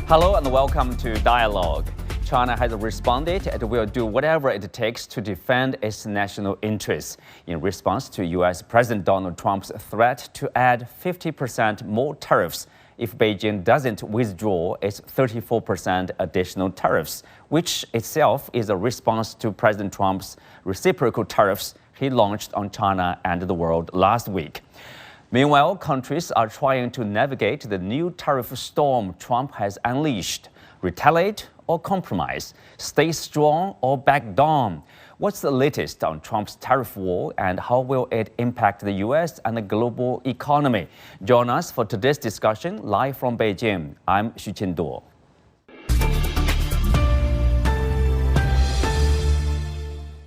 Hello and welcome to Dialogue. China has responded and will do whatever it takes to defend its national interests in response to U.S. President Donald Trump's threat to add 50% more tariffs if Beijing doesn't withdraw its 34% additional tariffs, which itself is a response to President Trump's reciprocal tariffs he launched on China and the world last week. Meanwhile, countries are trying to navigate the new tariff storm Trump has unleashed. Retaliate or compromise? Stay strong or back down? What's the latest on Trump's tariff war and how will it impact the U.S. and the global economy? Join us for today's discussion live from Beijing. I'm Xu Qinduo.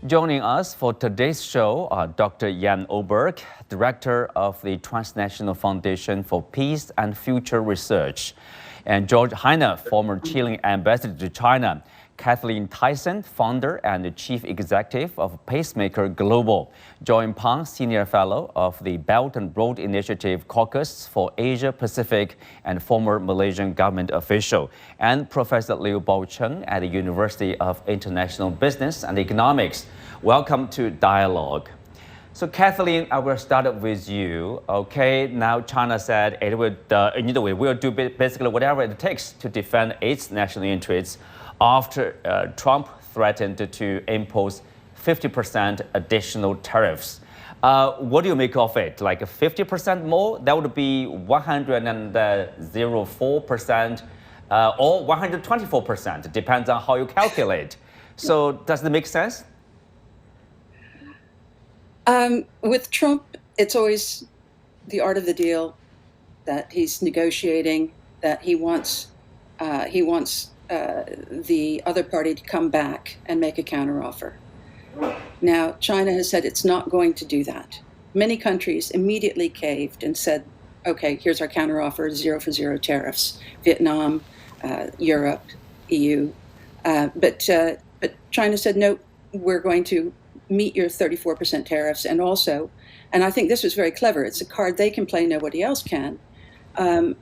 Joining us for today's show are Dr. Jan Oberg, Director of the Transnational Foundation for Peace and Future Research, and Jorge Heine, former Chilean ambassador to China, Kathleen Tyson, founder and chief executive of Pacemaker Global, Joy Pang, senior fellow of the Belt and Road Initiative Caucus for Asia Pacific and former Malaysian government official, and Professor Liu Baocheng at the University of International Business and Economics. Welcome to Dialogue. So Kathleen, I will start with you. Okay, now China said it would, will do basically whatever it takes to defend its national interests after Trump threatened to impose 50% additional tariffs. What do you make of it? Like 50% more? That would be 104% or 124%. Depends on how you calculate. So does it make sense? With Trump, it's always the art of the deal, that he's negotiating, that he wants the other party to come back and make a counteroffer. Now, China has said it's not going to do that. Many countries immediately caved and said, okay, here's our counteroffer, 0 for 0 tariffs. Vietnam, Europe, EU. But China said, no, we're going to meet your 34% tariffs. And also, and I think this was very clever, it's a card they can play, nobody else can.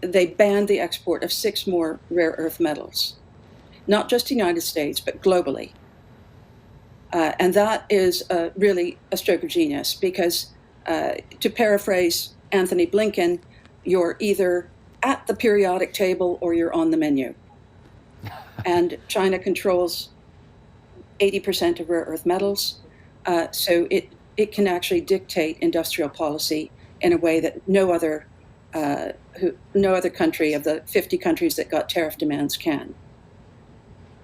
They banned the export of 6 more rare earth metals, not just the United States, but globally. And that is really a stroke of genius because, to paraphrase Anthony Blinken, you're either at the periodic table or you're on the menu. And China controls 80% of rare earth metals. So it can actually dictate industrial policy in a way that no other country of the 50 countries that got tariff demands can.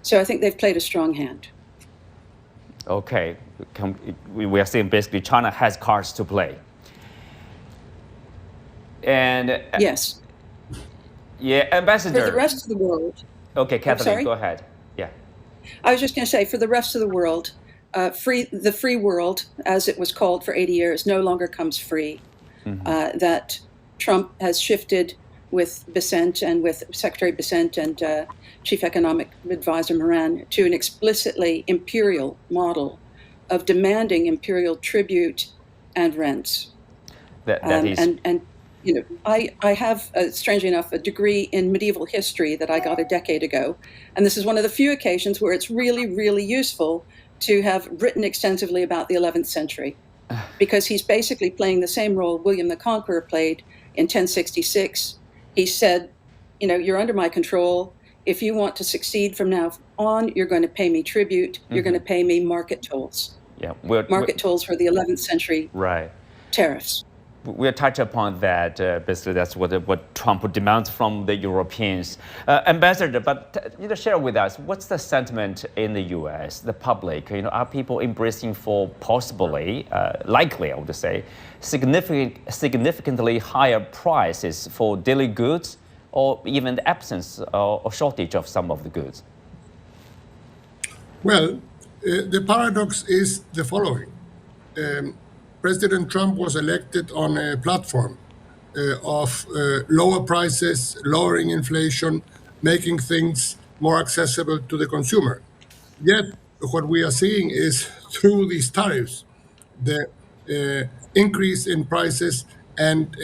So I think they've played a strong hand. Okay, we are saying basically China has cards to play. And yes. Yeah, Ambassador. For the rest of the world. Okay, Kathleen, go ahead. Yeah. I was just going to say, for the rest of the world, the free world, as it was called for 80 years, no longer comes free. Mm-hmm. That Trump has shifted with Bessent and with Secretary Bessent and Chief Economic Advisor Moran to an explicitly imperial model of demanding imperial tribute and rents. That is... And you know, I have, strangely enough, a degree in medieval history that I got a decade ago. And this is one of the few occasions where it's really, really useful to have written extensively about the 11th century, because he's basically playing the same role William the Conqueror played in 1066. He said, you know, you're under my control. If you want to succeed from now on, you're going to pay me tribute. Mm-hmm. You're going to pay me market tolls. Yeah, market tolls for the 11th century tariffs. We'll touch upon that. Basically, that's what Trump demands from the Europeans. Ambassador, but share with us, what's the sentiment in the U.S., the public? Are people embracing for possibly, likely, I would say, significantly higher prices for daily goods, or even the absence or shortage of some of the goods? Well, the paradox is the following. President Trump was elected on a platform of lower prices, lowering inflation, making things more accessible to the consumer. Yet, what we are seeing is through these tariffs, the increase in prices and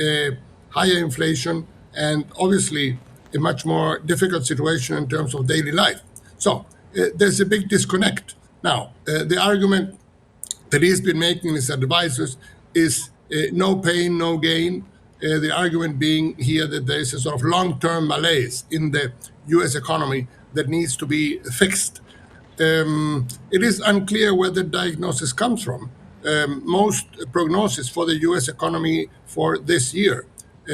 higher inflation, and obviously a much more difficult situation in terms of daily life. So there's a big disconnect. Now, the argument that he's been making his advisors is no pain, no gain. The argument being here that there is a sort of long-term malaise in the U.S. economy that needs to be fixed. It is unclear where the diagnosis comes from. Most prognosis for the U.S. economy for this year,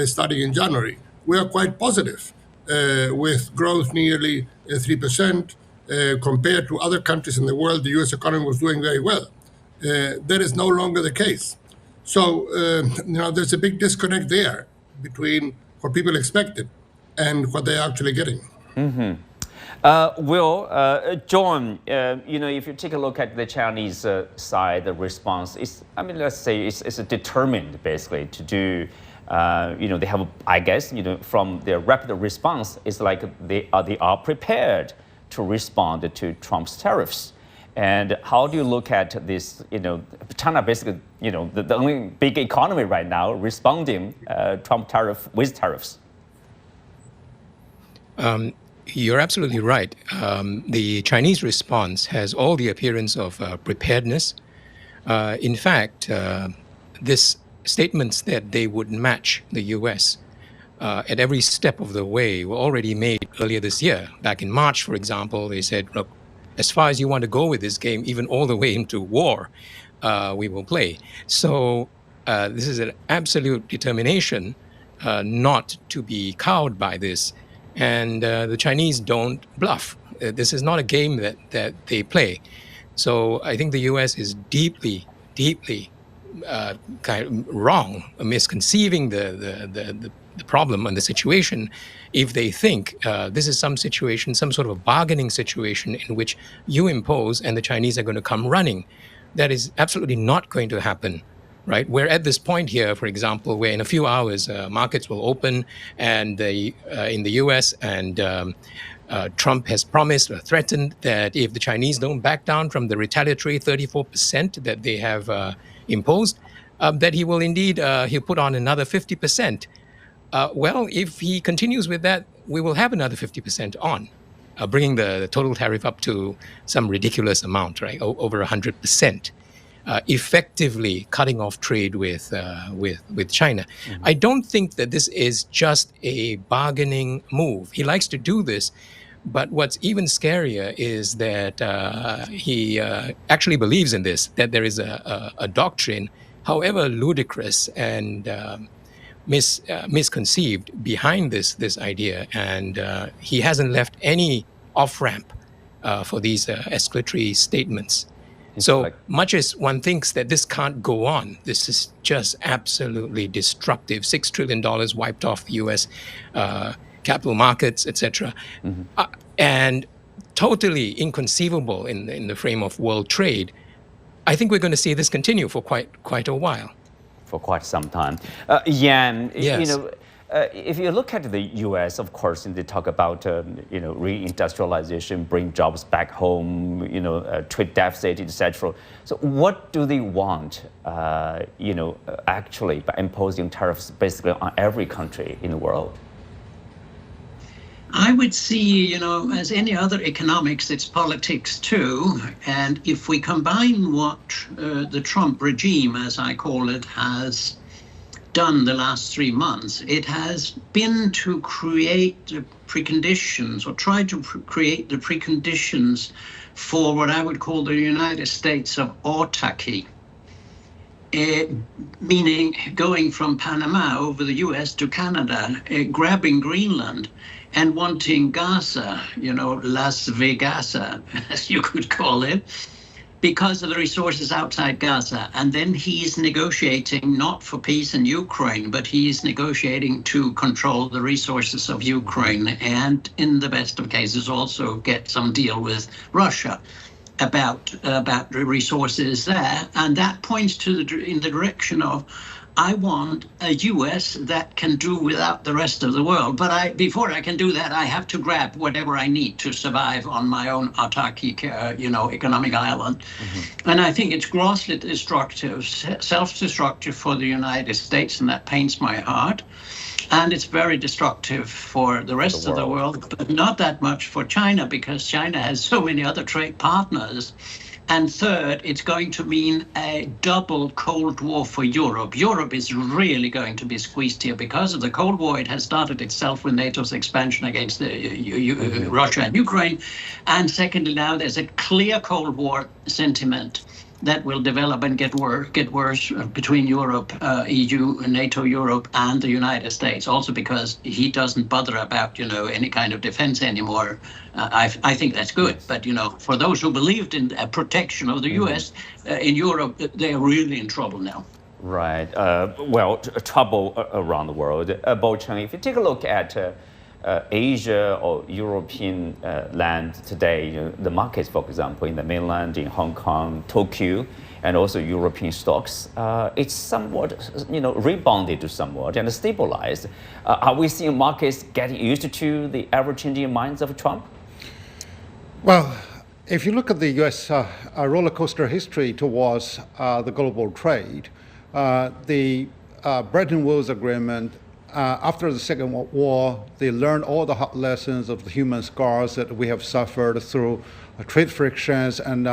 starting in January, we are quite positive, with growth nearly 3%. Compared to other countries in the world, the U.S. economy was doing very well. That is no longer the case. So, there's a big disconnect there between what people expected and what they're actually getting. John, if you take a look at the Chinese side, the response is, let's say it's determined basically to do, they have, I guess, from their rapid response, it's like they are prepared to respond to Trump's tariffs. And how do you look at this, China basically, the only big economy right now responding Trump tariff with tariffs? You're absolutely right. The Chinese response has all the appearance of preparedness. In fact, this statements that they would match the U.S. At every step of the way were already made earlier this year. Back in March, for example, they said, look, as far as you want to go with this game, even all the way into war, we will play. So this is an absolute determination not to be cowed by this. And the Chinese don't bluff. This is not a game that they play. So I think the U.S. is deeply kind of wrong, misconceiving the problem and the situation if they think this is some situation, some sort of a bargaining situation in which you impose and the Chinese are going to come running. That is absolutely not going to happen. Right, we're at this point here, for example, where in a few hours markets will open, and in the U.S. and Trump has promised or threatened that if the Chinese don't back down from the retaliatory 34% that they have imposed, that he will indeed he'll put on another 50%. Well, if he continues with that, we will have another 50% on, bringing the total tariff up to some ridiculous amount, right, over 100%. Effectively cutting off trade with China. Mm-hmm. I don't think that this is just a bargaining move. He likes to do this, but what's even scarier is that he actually believes in this, that there is a doctrine, however ludicrous and misconceived, behind this idea, and he hasn't left any off-ramp for these escalatory statements. So much as one thinks that this can't go on, this is just absolutely destructive. $6 trillion wiped off the U.S. Capital markets, etc., and totally inconceivable in the frame of world trade. I think we're going to see this continue for quite a while. For quite some time. Jan, yes. If you look at the U.S., of course, they talk about reindustrialization, bring jobs back home, trade deficit, etc. So what do they want, actually, by imposing tariffs basically on every country in the world? I would see, as any other economics, it's politics too. And if we combine what the Trump regime, as I call it, has done the last 3 months, it has been to create the preconditions, or try to create the preconditions for what I would call the United States of autarky, meaning going from Panama over the US to Canada, grabbing Greenland, and wanting Gaza, Las Vegas, as you could call it, because of the resources outside Gaza. And then he's negotiating not for peace in Ukraine, but he's negotiating to control the resources of Ukraine, and in the best of cases also get some deal with Russia about the resources there. And that points in the direction of I want a US that can do without the rest of the world. But before I can do that, I have to grab whatever I need to survive on my own autarkic, economic island. And I think it's grossly destructive, self-destructive for the United States, and that pains my heart. And it's very destructive for the rest of the world, but not that much for China, because China has so many other trade partners. And third, it's going to mean a double Cold War for Europe. Europe is really going to be squeezed here because of the Cold War. It has started itself with NATO's expansion against Russia and Ukraine. And secondly, now there's a clear Cold War sentiment that will develop and get worse between Europe, EU, NATO, Europe, and the United States. Also because he doesn't bother about, any kind of defense anymore. I think that's good. But, for those who believed in protection of the US in Europe, they are really in trouble now. Right. Trouble around the world. Baocheng, if you take a look at Asia or European land today, the markets, for example, in the mainland, in Hong Kong, Tokyo, and also European stocks, it's somewhat, rebounded to somewhat and stabilized. Are we seeing markets getting used to the ever-changing minds of Trump? Well, if you look at the U.S. Roller coaster history towards the global trade, the Bretton Woods Agreement, after the Second World War, they learned all the hard lessons of the human scars that we have suffered through trade frictions, and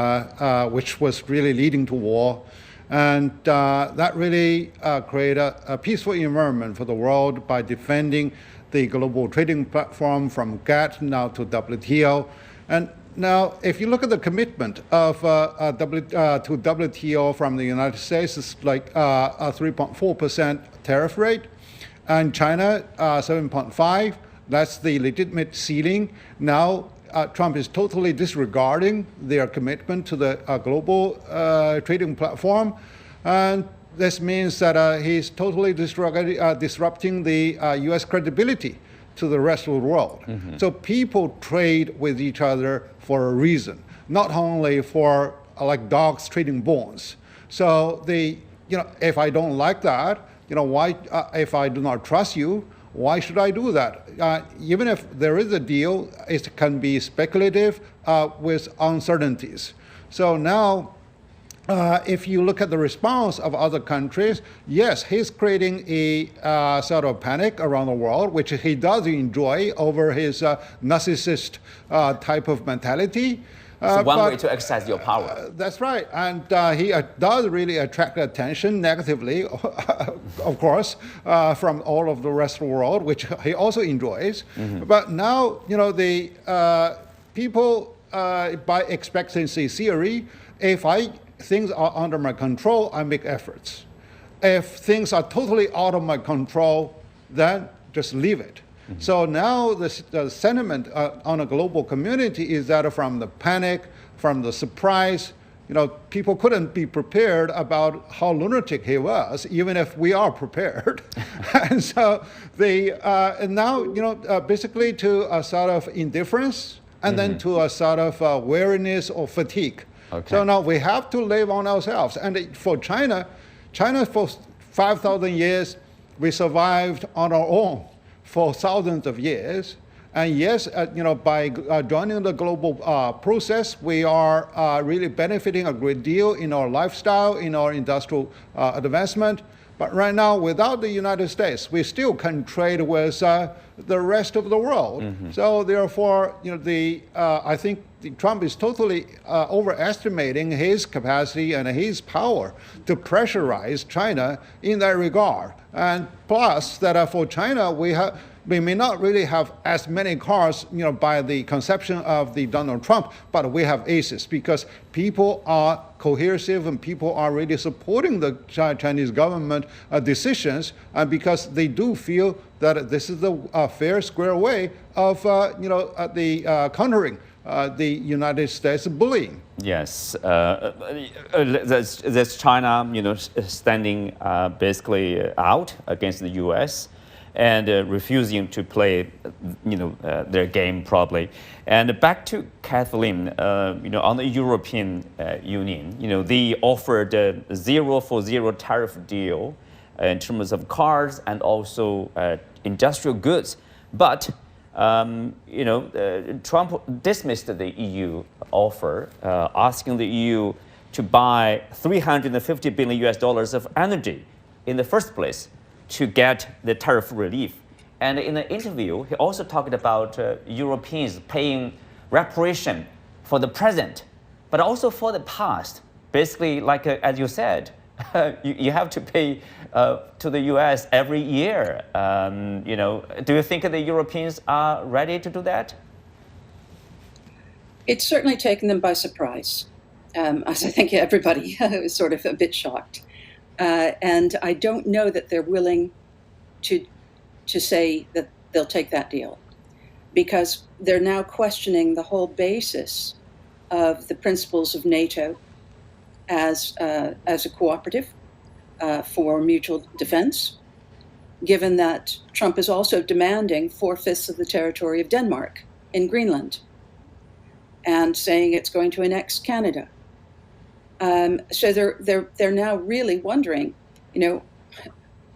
which was really leading to war. And that really created a peaceful environment for the world by defending the global trading platform from GATT now to WTO. And now, if you look at the commitment of to WTO from the United States, it's like a 3.4% tariff rate. And China, 7.5, that's the legitimate ceiling. Now, Trump is totally disregarding their commitment to the global trading platform. And this means that he's totally disrupting the US credibility to the rest of the world. So people trade with each other for a reason, not only for like dogs trading bones. So if I don't like that, why, if I do not trust you, why should I do that? Even if there is a deal, it can be speculative with uncertainties. So now, if you look at the response of other countries, yes, he's creating a sort of panic around the world, which he does enjoy over his narcissist type of mentality. So one way to exercise your power. That's right. And he does really attract attention negatively, of course, from all of the rest of the world, which he also enjoys. But now, the people, by expectancy theory, if things are under my control, I make efforts. If things are totally out of my control, then just leave it. So now the sentiment on a global community is that from the panic, from the surprise, people couldn't be prepared about how lunatic he was, even if we are prepared. And so and now, basically to a sort of indifference, and then to a sort of weariness or fatigue. Okay. So now we have to live on ourselves. And for China for 5,000 years, we survived on our own for thousands of years. And yes, by joining the global process, we are really benefiting a great deal in our lifestyle, in our industrial advancement. But right now, without the United States, we still can trade with the rest of the world. So therefore, I think Trump is totally overestimating his capacity and his power to pressurize China in that regard. And plus, that for China, we may not really have as many cars, by the conception of the Donald Trump, but we have aces because people are cohesive and people are really supporting the Chinese government decisions, and because they do feel that this is the fair, square way of, countering the United States bullying. Yes, there's China, standing basically out against the U.S. and refusing to play, their game probably. And back to Kathleen, on the European Union, they offered a 0-for-0 tariff deal in terms of cars and also industrial goods. But Trump dismissed the EU offer, asking the EU to buy $350 billion of energy in the first place to get the tariff relief. And in the interview, he also talked about Europeans paying reparation for the present, but also for the past. Basically, like as you said, you have to pay to the U.S. every year. Do you think the Europeans are ready to do that? It's certainly taken them by surprise, as I think everybody was sort of a bit shocked. And I don't know that they're willing to say that they'll take that deal, because they're now questioning the whole basis of the principles of NATO as a cooperative for mutual defense, given that Trump is also demanding 4/5 of the territory of Denmark in Greenland and saying it's going to annex Canada. So they're now really wondering,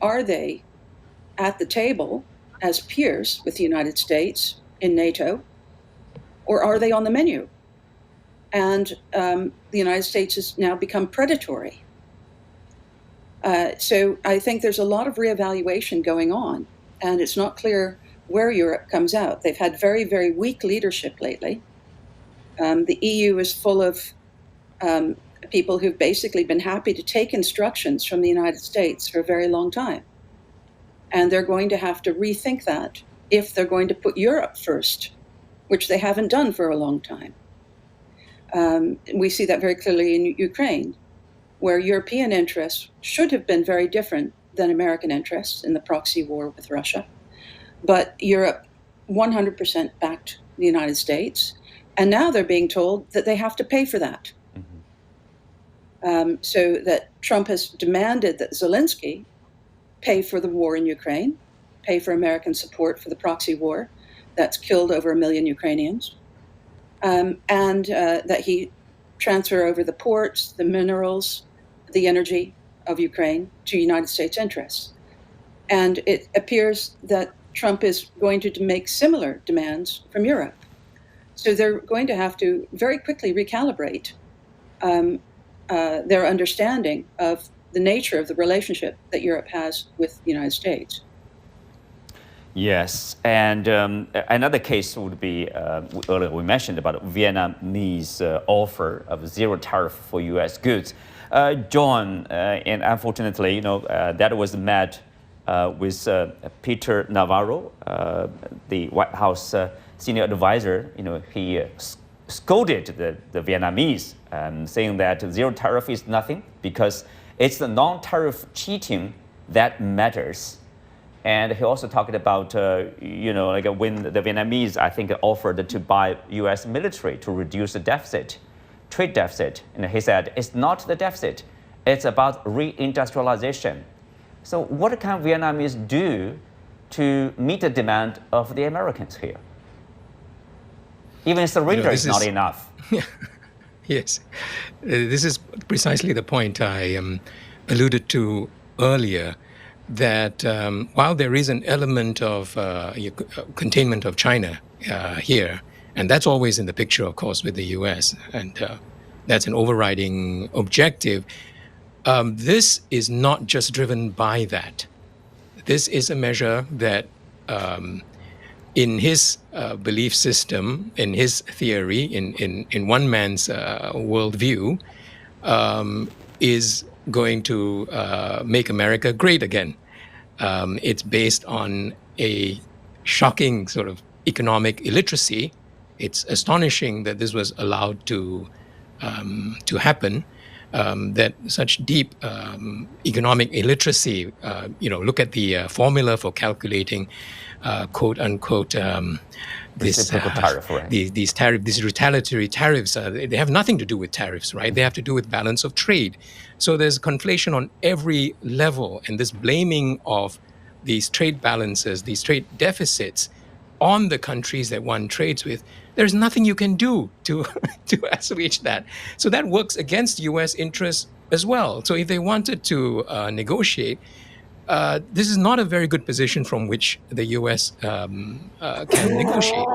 are they at the table as peers with the United States in NATO, or are they on the menu? And the United States has now become predatory. So I think there's a lot of reevaluation going on, and it's not clear where Europe comes out. They've had very, very weak leadership lately. The EU is full of people who've basically been happy to take instructions from the United States for a very long time. And they're going to have to rethink that if they're going to put Europe first, which they haven't done for a long time. We see that very clearly in Ukraine, where European interests should have been very different than American interests in the proxy war with Russia. But Europe 100% backed the United States, and now they're being told that they have to pay for that. So that Trump has demanded that Zelensky pay for the war in Ukraine, pay for American support for the proxy war that's killed over 1 million Ukrainians, and that he transfer over the ports, the minerals, the energy of Ukraine to United States interests. And it appears that Trump is going to make similar demands from Europe. So they're going to have to very quickly recalibrate their understanding of the nature of the relationship that Europe has with the United States. Yes, and another case would be, earlier we mentioned about Vietnamese offer of zero tariff for U.S. goods. John, and unfortunately, that was met with Peter Navarro, the White House senior advisor. He scolded the Vietnamese, saying that zero tariff is nothing because it's the non-tariff cheating that matters. And he also talked about, when the Vietnamese, I think, offered to buy U.S. military to reduce the deficit, trade deficit. And he said, it's not the deficit, it's about reindustrialization. So what can Vietnamese do to meet the demand of the Americans here? Even surrender is not enough. Yes, this is precisely the point I alluded to earlier, that while there is an element of containment of China here, and that's always in the picture, of course, with the US, and that's an overriding objective, this is not just driven by that. This is a measure that in his belief system, in his theory, in one man's worldview, is going to make America great again. It's based on a shocking sort of economic illiteracy. It's astonishing that this was allowed to happen. That such deep economic illiteracy. Look at the formula for calculating, quote unquote, this tariff, right? These retaliatory tariffs. They have nothing to do with tariffs, right? They have to do with balance of trade. So there's conflation on every level, and this blaming of these trade balances, these trade deficits, on the countries that one trades with. There's nothing you can do to assuage that. So that works against U.S. interests as well. So if they wanted to negotiate, this is not a very good position from which the U.S. Can negotiate.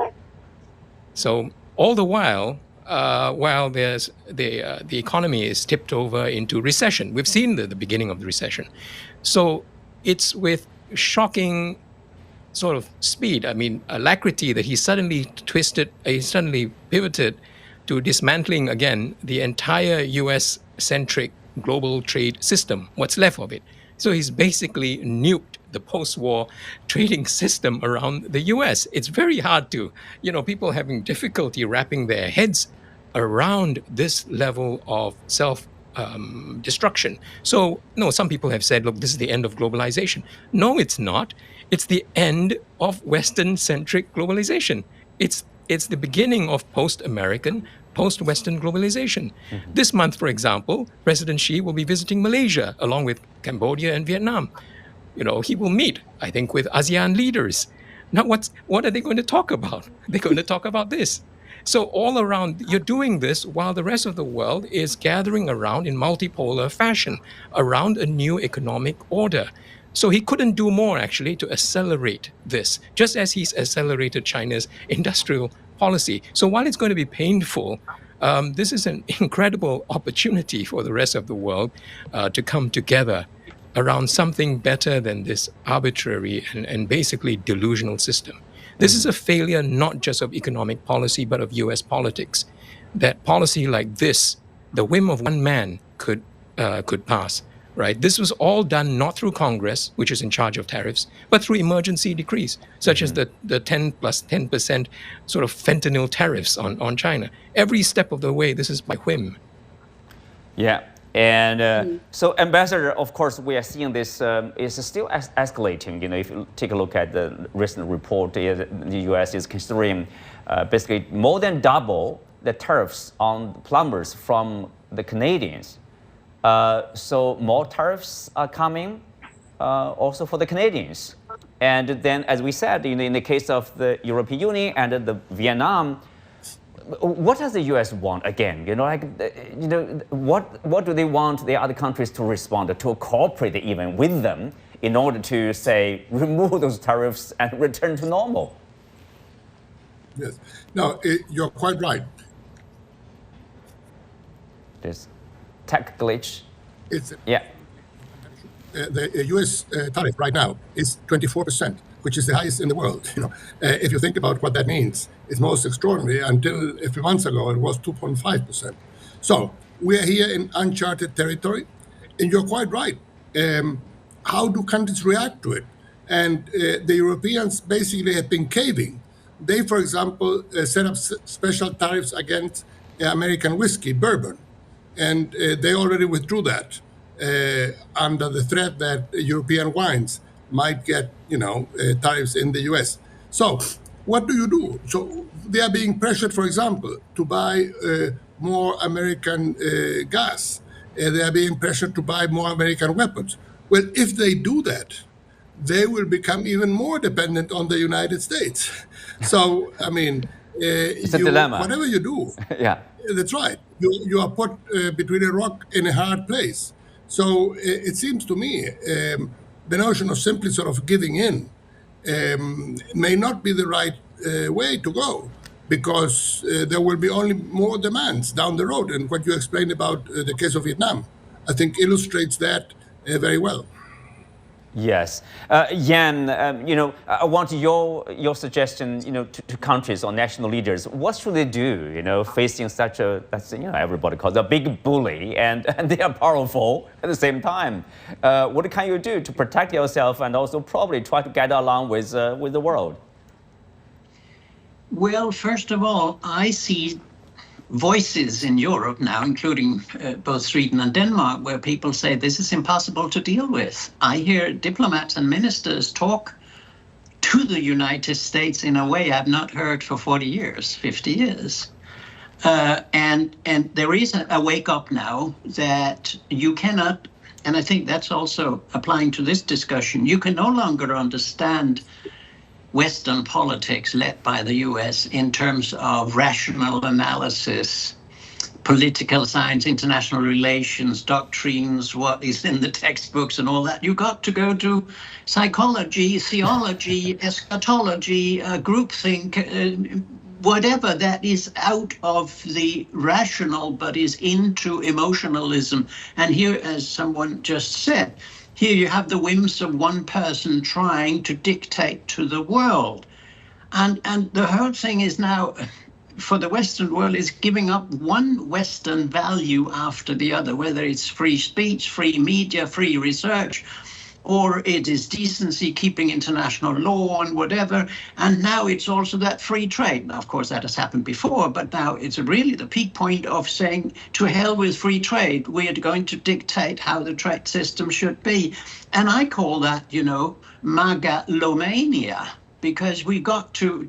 So all the while there's the economy is tipped over into recession. We've seen the beginning of the recession. So it's with shocking sort of speed, alacrity, that he suddenly pivoted to dismantling again the entire US-centric global trade system, what's left of it. So he's basically nuked the post-war trading system around the US. It's very hard to, people having difficulty wrapping their heads around this level of self-destruction. So, some people have said, look, this is the end of globalization. No, it's not. It's the end of Western-centric globalization. It's the beginning of post-American, post-Western globalization. Mm-hmm. This month, for example, President Xi will be visiting Malaysia along with Cambodia and Vietnam. He will meet, I think, with ASEAN leaders. Now, what are they going to talk about? They're going to talk about this. So all around, you're doing this while the rest of the world is gathering around in multipolar fashion around a new economic order. So he couldn't do more, actually, to accelerate this, just as he's accelerated China's industrial policy. So while it's going to be painful, this is an incredible opportunity for the rest of the world to come together around something better than this arbitrary and basically delusional system. This is a failure not just of economic policy, but of US politics. That policy like this, the whim of one man could pass. Right? This was all done not through Congress, which is in charge of tariffs, but through emergency decrees, such as the 10 plus 10% sort of fentanyl tariffs on China. Every step of the way, this is by whim. Yeah. And so, Ambassador, of course, we are seeing this is still escalating. If you take a look at the recent report, the U.S. is considering basically more than double the tariffs on plumbers from the Canadians. So more tariffs are coming also for the Canadians. And then, as we said, in the case of the European Union and the Vietnam, what does the U.S. want again? What do they want the other countries to respond to cooperate even with them in order to, say, remove those tariffs and return to normal? Yes. No, you're quite right. This tech glitch. The U.S. tariff right now is 24%, which is the highest in the world. If you think about what that means, it's most extraordinary. Until a few months ago, it was 2.5%. So we are here in uncharted territory, and you're quite right. How do countries react to it? And the Europeans basically have been caving. They, for example, set up special tariffs against American whiskey, bourbon. And they already withdrew that under the threat that European wines might get, tariffs in the U.S. So what do you do? So they are being pressured, for example, to buy more American gas. They are being pressured to buy more American weapons. Well, if they do that, they will become even more dependent on the United States. So, it's a dilemma. Whatever you do, yeah. That's right. You are put between a rock and a hard place. So it seems to me the notion of simply sort of giving in may not be the right way to go, because there will be only more demands down the road. And what you explained about the case of Vietnam, I think illustrates that very well. Yes. Jan, I want your suggestion, to countries or national leaders. What should they do, facing such everybody calls a big bully, and they are powerful at the same time. What can you do to protect yourself and also probably try to get along with the world? Well, first of all, I see voices in Europe now, including both Sweden and Denmark, where people say this is impossible to deal with. I hear diplomats and ministers talk to the United States in a way I've not heard for 40 years, 50 years. And there is a wake up now that you cannot, and I think that's also applying to this discussion, you can no longer understand Western politics led by the US in terms of rational analysis, political science, international relations, doctrines, what is in the textbooks and all that. You got to go to psychology, theology, eschatology, groupthink, whatever that is out of the rational but is into emotionalism. And here, as someone just said, here you have the whims of one person trying to dictate to the world. And the whole thing is now, for the Western world, is giving up one Western value after the other, whether it's free speech, free media, free research, or it is decency, keeping international law and whatever. And now it's also that free trade. Now, of course, that has happened before, but now it's really the peak point of saying, to hell with free trade. We are going to dictate how the trade system should be. And I call that, MAGA-lomania, because we got to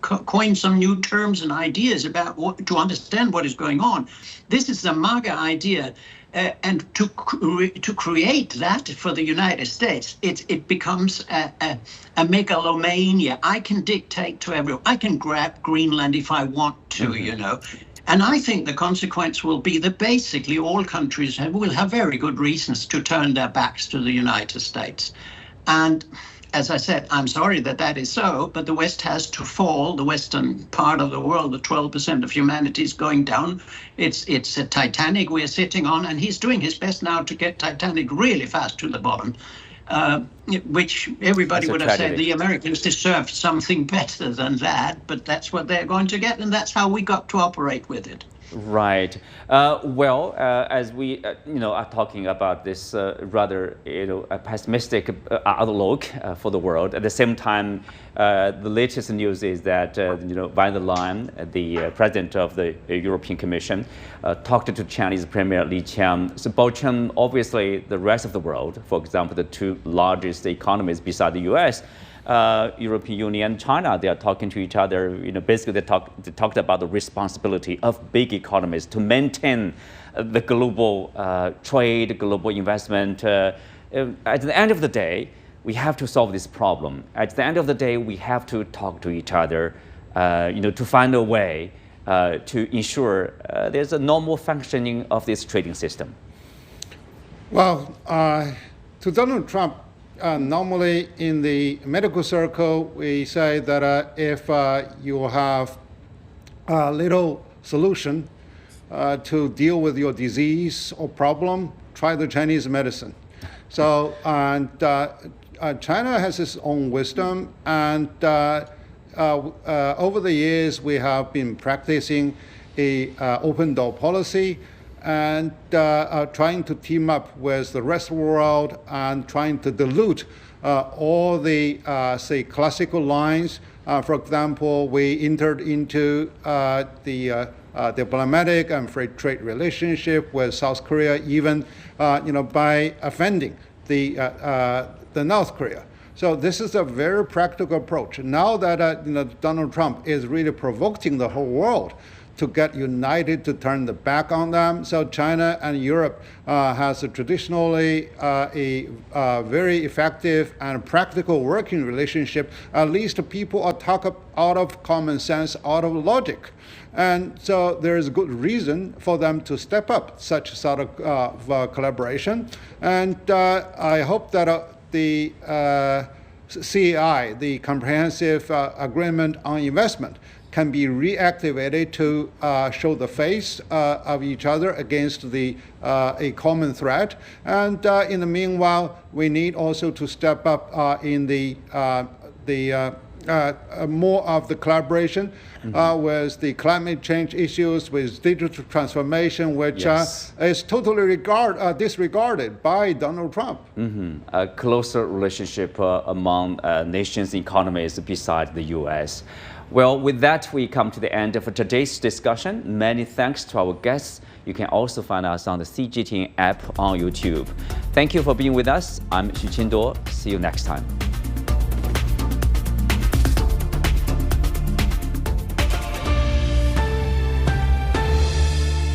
coin some new terms and ideas about what, to understand what is going on. This is the MAGA idea. And to create that for the United States, it becomes a megalomania. I can dictate to everyone. I can grab Greenland if I want to, And I think the consequence will be that basically all countries will have very good reasons to turn their backs to the United States. And as I said, I'm sorry that is so, but the West has to fall. The Western part of the world, the 12% of humanity is going down. It's a Titanic we're sitting on, and he's doing his best now to get Titanic really fast to the bottom, which everybody would have said the Americans deserve something better than that, but that's what they're going to get, and that's how we got to operate with it. Right. As we, are talking about this rather, a pessimistic outlook for the world. At the same time, the latest news is that, by the line, the president of the European Commission talked to Chinese Premier Li Qiang. So Baocheng, obviously, the rest of the world, for example, the two largest economies beside the U.S., European Union and China, they are talking to each other. Basically they talked about the responsibility of big economies to maintain the global trade, global investment. At the end of the day, we have to solve this problem. At the end of the day, we have to talk to each other, to find a way to ensure there's a normal functioning of this trading system. Well, to Donald Trump, normally in the medical circle, we say that if you have a little solution to deal with your disease or problem, try the Chinese medicine. So, China has its own wisdom, and over the years we have been practicing a open door policy, and trying to team up with the rest of the world and trying to dilute all the, say, classical lines. For example, we entered into the diplomatic and free trade relationship with South Korea, even by offending the North Korea. So this is a very practical approach. Now that Donald Trump is really provoking the whole world to get united, to turn the back on them. So China and Europe has traditionally a very effective and practical working relationship. At least people are talking out of common sense, out of logic. And so there is good reason for them to step up such sort of collaboration. And I hope that the CAI, the Comprehensive Agreement on Investment, can be reactivated to show the face of each other against a common threat. And in the meanwhile, we need also to step up in the more of the collaboration with the climate change issues, with digital transformation, which is totally disregarded by Donald Trump. A closer relationship among nations' economies besides the U.S. Well, with that, we come to the end of today's discussion. Many thanks to our guests. You can also find us on the CGTN app on YouTube. Thank you for being with us. I'm Xu Qinduo. See you next time.